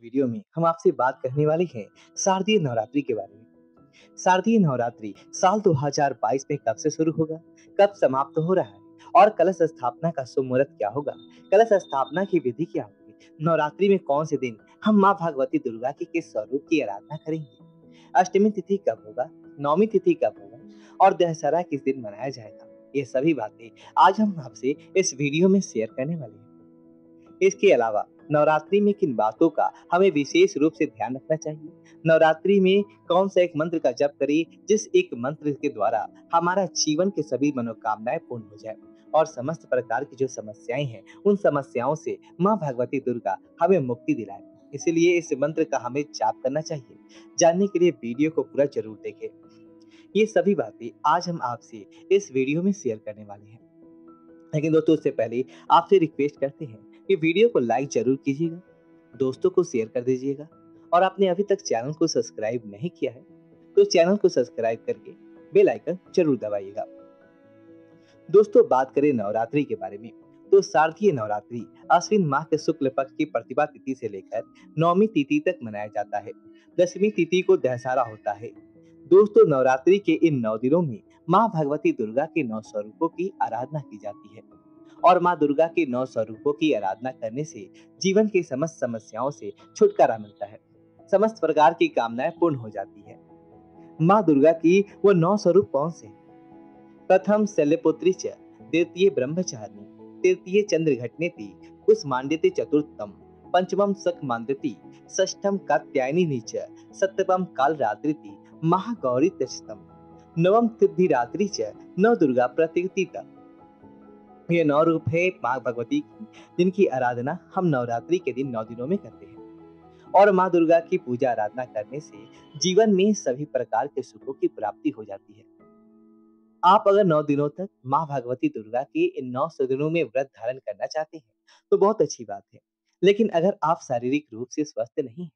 Video में हम आपसे बात करने वाले हैं शारदीय नवरात्रि के बारे में। शारदीय नवरात्रि साल 2022 में कब से शुरू होगा, कब समाप्त हो रहा है और कलश स्थापना का शुभ मुहूर्त क्या होगा, कलश स्थापना की विधि क्या होगी, नवरात्रि में कौन से दिन हम माँ भगवती दुर्गा के किस स्वरूप की आराधना करेंगे, अष्टमी तिथि कब होगा, नवमी तिथि कब होगा और दशहरा किस दिन मनाया जाएगा। ये सभी बातें आज हम आपसे इस वीडियो में शेयर करने वाले हैं। इसके अलावा नवरात्रि में किन बातों का हमें विशेष रूप से ध्यान रखना चाहिए, नवरात्रि में कौन सा एक मंत्र का जप करें जिस एक मंत्र के द्वारा हमारा जीवन के सभी मनोकामनाएं पूर्ण हो जाए और समस्त प्रकार की जो समस्याएं हैं उन समस्याओं से माँ भगवती दुर्गा हमें मुक्ति दिलाए। इसीलिए इस मंत्र का हमें जाप करना चाहिए। जानने के लिए वीडियो को पूरा जरूर देखें। ये सभी बातें आज हम आपसे इस वीडियो में शेयर करने वाले हैं। लेकिन दोस्तों उससे पहले आपसे रिक्वेस्ट करते हैं कि वीडियो को लाइक जरूर कीजिएगा, दोस्तों को शेयर कर दीजिएगा और आपने अभी तक चैनल को सब्सक्राइब नहीं किया है तो चैनल को सब्सक्राइब करके बेल आइकन जरूर दबाइएगा। दोस्तों बात करें नवरात्रि के बारे में तो शारदीय नवरात्रि आश्विन माह के शुक्ल पक्ष की प्रतिभा तिथि से लेकर नौमी तिथि तक मनाया जाता है। दसवीं तिथि को दशहरा होता है। दोस्तों नवरात्रि के इन 9 दिनों में माँ भगवती दुर्गा के 9 स्वरूपों की आराधना की जाती है और माँ दुर्गा के 9 स्वरूपों की आराधना करने से जीवन की समस्त समस्याओं से छुटकारा मिलता है, समस्त प्रकार की कामनाएं पूर्ण हो जाती है। माँ दुर्गा की वो 9 स्वरूप कौन से हैं? प्रथम शैलपुत्री च, द्वितीय ब्रह्मचारिणी, तृतीय चंद्रघटनेति, कुसमांडिते चतुर्थम, पंचमम सकमांदिति, षष्ठम कात्यायनी नीच, सप्तमम कालरात्रिति, महागौरी तशतम, नवम सिद्धिरात्रि च, नव दुर्गा प्रतीक। ये 9 रूप है माँ भगवती की जिनकी आराधना हम नवरात्रि के दिन 9 दिनों में करते हैं और माँ दुर्गा की पूजा आराधना करने से जीवन में सभी प्रकार के सुखों की प्राप्ति हो जाती है। आप अगर 9 दिनों तक माँ भगवती दुर्गा के इन 9 दिनों में व्रत धारण करना चाहते हैं तो बहुत अच्छी बात है। लेकिन अगर आप शारीरिक रूप से स्वस्थ नहीं हैं,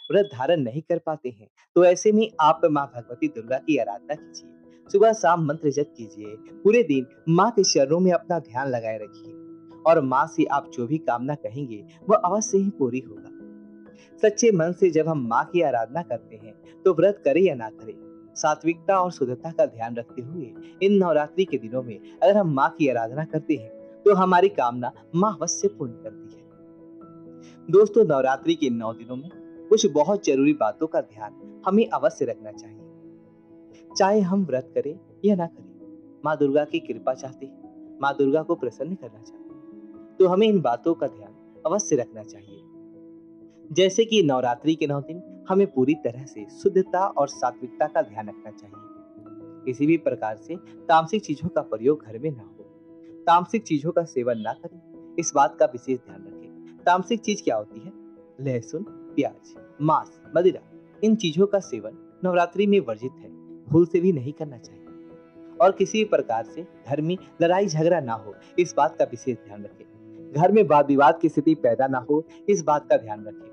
व्रत धारण नहीं कर पाते हैं तो ऐसे में आप माँ भगवती दुर्गा की आराधना कीजिए, सुबह शाम मंत्र जप कीजिए, पूरे दिन माँ के चरणों में अपना ध्यान लगाए रखिए और माँ से आप जो भी कामना कहेंगे वह अवश्य ही पूरी होगा। सच्चे मन से जब हम माँ की आराधना करते हैं तो व्रत करें या ना करें, सात्विकता और शुद्धता का ध्यान रखते हुए इन नवरात्रि के दिनों में अगर हम माँ की आराधना करते हैं तो हमारी कामना माँ अवश्य पूर्ण करती है। दोस्तों नवरात्रि के 9 दिनों में कुछ बहुत जरूरी बातों का ध्यान हमें अवश्य रखना चाहिए। चाहे हम व्रत करें या ना करें, माँ दुर्गा की कृपा चाहते हैं, माँ दुर्गा को प्रसन्न करना चाहते हैं तो हमें इन बातों का ध्यान अवश्य रखना चाहिए। जैसे कि नवरात्रि के 9 दिन हमें पूरी तरह से शुद्धता और सात्विकता का ध्यान रखना चाहिए। किसी भी प्रकार से तामसिक चीजों का प्रयोग घर में ना हो, तामसिक चीजों का सेवन ना करें, इस बात का विशेष ध्यान रखें। तामसिक चीज क्या होती है? लहसुन, प्याज, मांस, मदिरा, इन चीजों का सेवन नवरात्रि में वर्जित है, भूल से भी नहीं करना चाहिए। और किसी भी प्रकार से घर में लड़ाई झगड़ा ना हो, इस बात का विशेष ध्यान रखें। घर में वाद विवाद की स्थिति पैदा ना हो, इस बात का ध्यान रखें।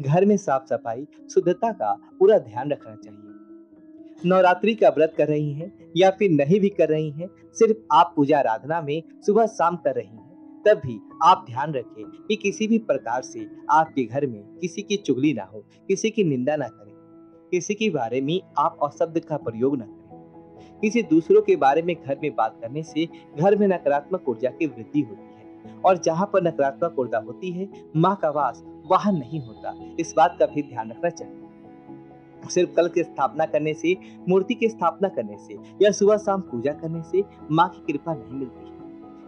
घर में साफ सफाई शुद्धता का पूरा ध्यान रखना चाहिए। नवरात्रि का व्रत कर रही हैं या फिर नहीं भी कर रही हैं, सिर्फ आप पूजा आराधना में सुबह शाम कर रही हैं, तब भी आप ध्यान रखें कि किसी भी प्रकार से आपके घर में किसी की चुगली ना हो, किसी की निंदा ना करें, किसी के बारे में आप अपशब्द का प्रयोग ना करें। किसी दूसरों के बारे में घर में बात करने से घर में नकारात्मक ऊर्जा की वृद्धि होती है और जहाँ पर नकारात्मक ऊर्जा होती है माँ का वास वहां नहीं होता, इस बात का भी ध्यान रखना चाहिए। सिर्फ कल की स्थापना करने से, मूर्ति की स्थापना करने से या सुबह शाम पूजा करने से माँ की कृपा नहीं मिलती है।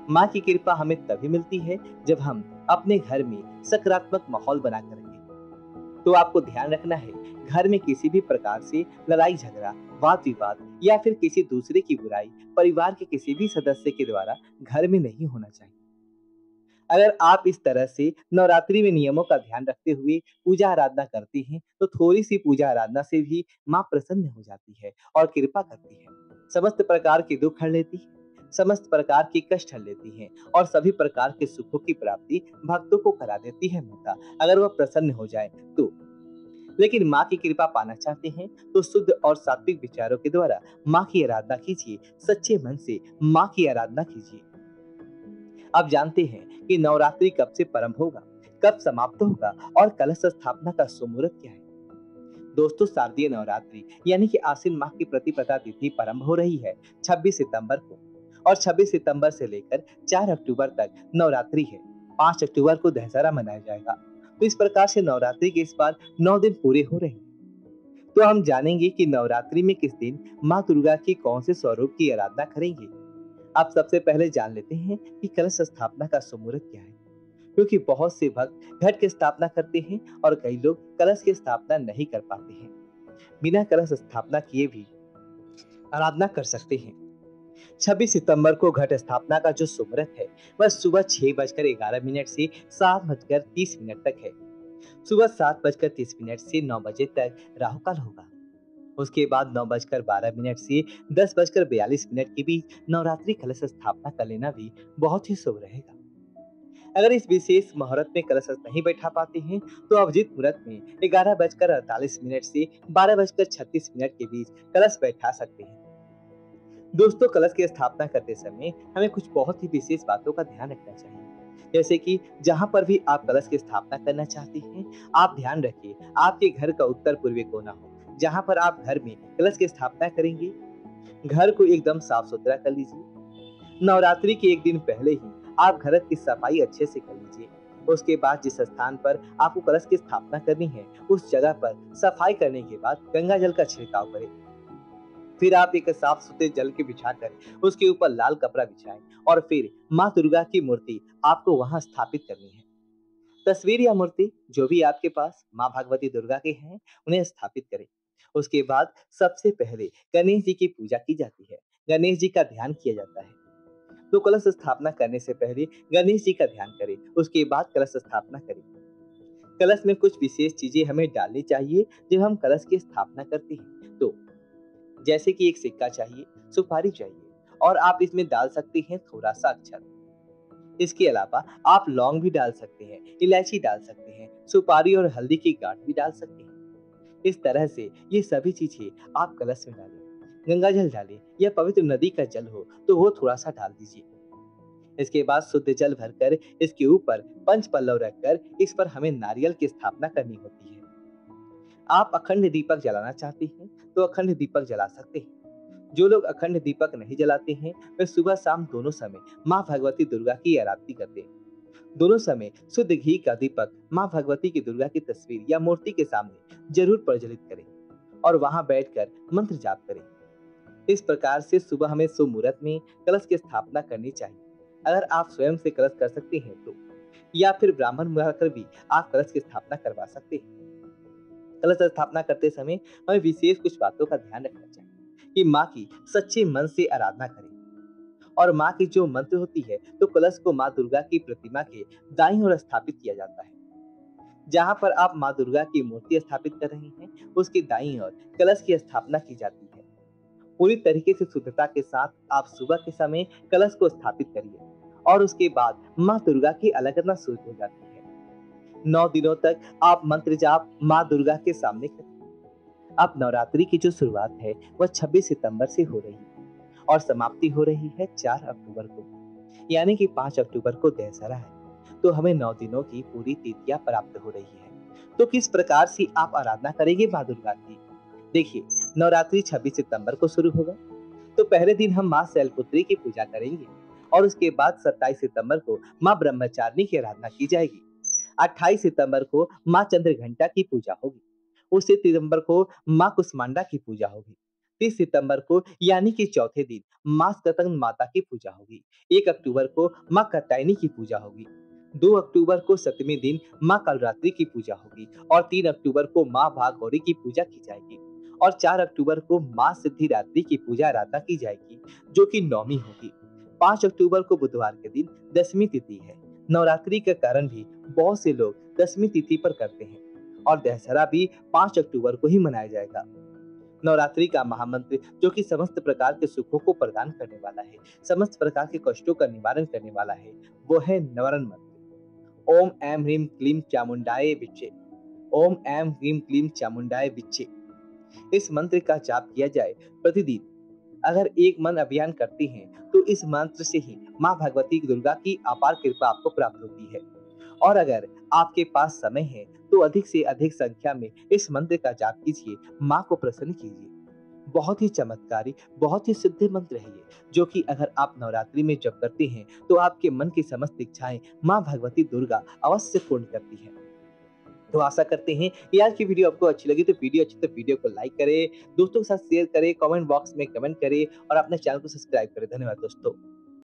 माँ की कृपा हमें तभी मिलती है जब हम अपने घर में सकारात्मक माहौल बनाकर रहेंगे। तो आपको ध्यान रखना है घर में किसी भी प्रकार से लड़ाई झगड़ा, वाद विवाद या फिर किसी दूसरे की बुराई परिवार के किसी भी सदस्य के द्वारा घर में नहीं होना चाहिए। अगर आप इस तरह से नवरात्रि में नियमों का ध्यान रखते हुए पूजा आराधना करते हैं तो थोड़ी सी पूजा आराधना से भी माँ प्रसन्न हो जाती है और कृपा करती है, समस्त प्रकार के दुख हर लेती है, समस्त प्रकार की कष्ट हर लेती है और सभी प्रकार के सुखों की प्राप्ति भक्तों को करा देती है माता, अगर वह प्रसन्न हो जाए तो। लेकिन माँ की कृपा पाना चाहते हैं तो शुद्ध और सात्विक विचारों के द्वारा माँ की आराधना कीजिए, सच्चे मन से माँ की आराधना कीजिए। आप जानते हैं कि नवरात्रि कब से प्रारंभ होगा, कब समाप्त होगा और कलश स्थापना का शुभ मुहूर्त क्या है? दोस्तों, शारदीय नवरात्रि यानी कि आश्विन माह की प्रतिपदा तिथि प्रारंभ हो रही है 26 सितंबर को, और 26 सितंबर से लेकर 4 अक्टूबर तक नवरात्रि है। 5 अक्टूबर को दशहरा मनाया जाएगा। तो इस प्रकार से नवरात्रि के इस बार 9 दिन पूरे हो रहे हैं। तो हम जानेंगे कि नवरात्रि में किस दिन माँ दुर्गा की कौन से स्वरूप की आराधना करेंगे। आप सबसे पहले जान लेते हैं कि कलश स्थापना का शुभ मुहूर्त क्या है, क्योंकि बहुत से भक्त घट की स्थापना करते हैं और कई लोग कलश की स्थापना नहीं कर पाते हैं। बिना कलश स्थापना किए भी आराधना कर सकते हैं। 26 सितंबर को घट स्थापना का जो शुभ मुहूर्त है वह सुबह 6:11 से 7:30 तक है। सुबह 7:30 से 9 बजे तक राहु काल होगा। उसके बाद 9:12 से 10:42 के बीच नवरात्रि कलश स्थापना कर लेना भी बहुत ही शुभ रहेगा। अगर इस विशेष मुहूर्त में कलश नहीं बैठा पाते हैं तो अभिजीत मुहूर्त में 11:48 से 12:36 के बीच कलश बैठा सकते हैं। दोस्तों, कलश की स्थापना करते समय हमें कुछ बहुत ही विशेष बातों का ध्यान रखना चाहिए। जैसे कि जहां पर भी आप कलश की स्थापना करना चाहते हैं, आप ध्यान रखिए आपके घर का उत्तर पूर्वी कोना हो। जहां पर आप घर में कलश की स्थापना करेंगे, घर को एकदम साफ सुथरा कर लीजिए। नवरात्रि के एक दिन पहले ही आप घर की सफाई अच्छे से कर लीजिए। उसके बाद जिस स्थान पर आपको कलश की स्थापना करनी है, उस जगह पर सफाई करने के बाद गंगा जल का छिड़काव करें। फिर आप एक साफ सुथरे जल के बिछाकर उसके ऊपर लाल कपड़ा बिछाएं और फिर माँ दुर्गा की मूर्ति आपको वहां स्थापित करनी है। तस्वीर या मूर्ति जो भी आपके पास माँ भगवती दुर्गा के हैं, उन्हें स्थापित करें। उसके बाद सबसे पहले गणेश जी की पूजा की जाती है। गणेश जी का ध्यान किया जाता है। तो कलश स्थापना करने से पहले गणेश जी का ध्यान करें, उसके बाद कलश स्थापना करें। कलश में कुछ विशेष चीजें हमें डालनी चाहिए जब हम कलश की स्थापना करते हैं। तो जैसे कि एक सिक्का चाहिए, सुपारी चाहिए, और आप इसमें डाल सकते हैं थोड़ा सा अक्षत। इसके अलावा आप लौंग भी डाल सकते हैं, इलायची डाल सकते हैं, सुपारी और हल्दी की गांठ भी डाल सकते हैं। इस तरह से ये सभी चीजें आप कलश में डालें। गंगा जल डालें या पवित्र नदी का जल हो तो वो थोड़ा सा डाल दीजिए। इसके बाद शुद्ध जल भरकर इसके ऊपर पंच पल्लव रखकर इस पर हमें नारियल की स्थापना करनी होती है। आप अखंड दीपक जलाना चाहते हैं तो अखंड दीपक जला सकते हैं। जो लोग अखंड दीपक नहीं जलाते हैं वे सुबह शाम दोनों समय माँ भगवती दुर्गा की आराधना करते हैं। दोनों समय शुद्ध घी का दीपक माँ भगवती की दुर्गा की तस्वीर या मूर्ति के सामने जरूर प्रज्वलित करें और वहां बैठकर मंत्र जाप करें। इस प्रकार से सुबह हमें शुभ मुहूर्त में कलश की स्थापना करनी चाहिए। अगर आप स्वयं से कलश कर सकते हैं तो, या फिर ब्राह्मण बुलाकर भी आप कलश की स्थापना करवा सकते हैं। कलश स्थापना करते समय हमें विशेष कुछ बातों का ध्यान रखना चाहिए कि माँ की सच्चे मन से आराधना करें। और माँ की जो मंत्र होती है तो कलश को माँ दुर्गा की प्रतिमा के दाईं ओर स्थापित किया जाता है। जहाँ पर आप माँ दुर्गा की मूर्ति स्थापित कर रहे हैं, उसके दाईं ओर कलश की स्थापना की जाती है। पूरी तरीके से शुद्धता के साथ आप सुबह के समय कलश को स्थापित करिए और उसके बाद माँ दुर्गा की आराधना शुरू हो जाती है। 9 दिनों तक आप मंत्र जाप माँ दुर्गा के सामने करें। अब नवरात्रि की जो शुरुआत है वह 26 सितंबर से हो रही है और समाप्ति हो रही है 4 अक्टूबर को, यानी कि 5 अक्टूबर को दशहरा है। तो हमें 9 दिनों की पूरी तिथियां प्राप्त हो रही है। तो किस प्रकार से आप आराधना करेंगे माँ दुर्गा की? देखिए, नवरात्रि 26 सितंबर को शुरू होगा। तो पहले दिन हम माँ शैलपुत्री की पूजा करेंगे और उसके बाद 27 सितंबर को माँ ब्रह्मचारिणी की आराधना की जाएगी। 28 सितंबर को माँ चंद्रघंटा की पूजा होगी। उस सितंबर को माँ कुष्मांडा की पूजा होगी। 30 सितंबर को यानी कि चौथे दिन माँ स्कंद माता की पूजा होगी। 1 अक्टूबर को माँ कात्यायनी की पूजा होगी। 2 अक्टूबर को 7वें दिन माँ कालरात्रि की पूजा होगी और 3 अक्टूबर को माँ भागौरी की पूजा की जाएगी और 4 अक्टूबर को माँ सिद्धिदात्री की पूजा आराधना की जाएगी, जो कि नौमी होगी। 5 अक्टूबर को बुधवार के दिन दशमी तिथि है। नवरात्रि के कारण भी बहुत से लोग दशमी तिथि पर करते हैं और दशहरा भी 5 अक्टूबर को ही मनाया जाएगा। नवरात्रि का महामंत्र जो कि समस्त प्रकार के सुखों को प्रदान करने वाला है, समस्त प्रकार के कष्टों का निवारण करने वाला है, वो है नवरण मंत्र। ओम ऐं ह्रीं क्लीं चामुंडाय विच्चे। ओम ऐं ह्रीं क्लीं चामुंडाय विच्चे। इस मंत्र का जाप किया जाए प्रतिदिन। अगर एक मन अभियान करते हैं तो इस मंत्र से ही माँ भगवती दुर्गा की अपार कृपा आपको प्राप्त होती है और अगर आपके पास समय है तो अधिक से अधिक संख्या में इस मंत्र का जाप कीजिए, माँ को प्रसन्न कीजिए। बहुत ही चमत्कारी, बहुत ही सिद्ध मंत्र है ये, जो कि अगर आप नवरात्रि में जप करते हैं, तो आपके मन की समस्त इच्छाएँ माँ भगवती दुर्गा अवश्य पूर्ण करती हैं। तो आशा करते हैं कि आज की वीडियो आपको अच्छी लगी, तो वीडियो अच्छी तो वीडियो को लाइक करें, दोस्तों के साथ शेयर करें, कमेंट बॉक्स में कमेंट करें और अपने चैनल को सब्सक्राइब करें। धन्यवाद दोस्तों।